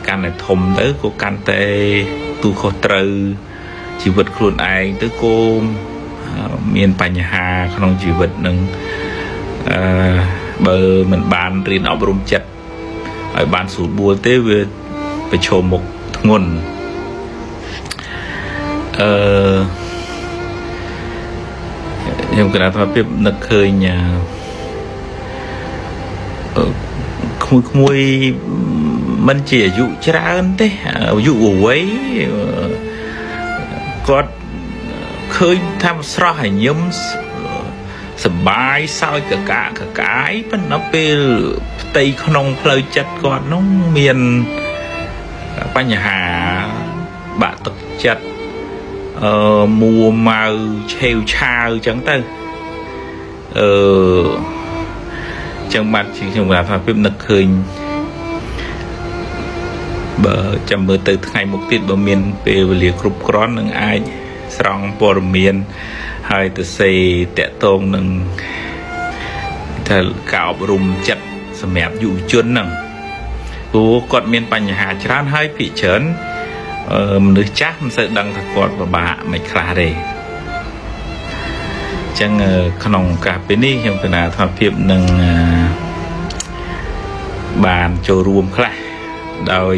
កាន់តែធំទៅគូកាន់តែទូខុសត្រូវជីវិតខ្លួនឯងទៅគោមានបញ្ហាក្នុងជីវិតនឹងបើមិនបានរៀនអប់រំចិត្តឲ្យបានស្រួលបួលទេវាប្រឈមមុខធ្ងន់ខ្ញុំគណៈថាភាពនឹកឃើញក្មួយមិនជាអាយុច្រើនទេអាយុវ័យគាត់ឃើញថាស្រស់ហើយញឹមសបាយសើចកកាយប៉ុន្តែពេលផ្ទៃក្នុងផ្លូវចិត្តគាត់នោះមានបញ្ហាបាក់ទឹកចិត្តមួម៉ៅឆេវឆាវចឹងទៅចឹងបាត់ខ្ញុំថាភាពនឹកឃើញបើចាំមើលទៅថ្ងៃមុខទៀតបើមានពេលវេលាគ្រប់គ្រាន់នឹងអាចស្រង់ព័ត៌មានហើយទៅសេតកតងនឹងថាការអប់រំចិត្តសម្រាប់យុវជនហ្នឹងព្រោះគាត់មានបញ្ហាច្រើនហើយភាគច្រើនមនុស្សចាស់មិនសូវដឹងថាគាត់ពិបាកមិនខ្លះទេអញ្ចឹងក្នុងការពេលនេះខ្ញុំគណៈថាភាពនឹងបានចូលរួមខ្លះដោយ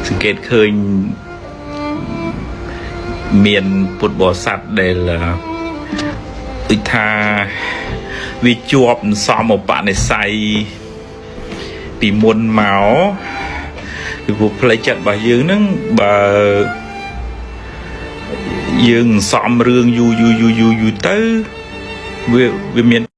សង្កេតឃើញមានពុទ្ធបរិស័ទដែលដូចថាវាជាប់សមឧបនិស្ស័យពីមុនមកពីព្រោះផ្លូវចិត្តរបស់យើងហ្នឹងបើយើងសំរឿងយូរទៅវាមាន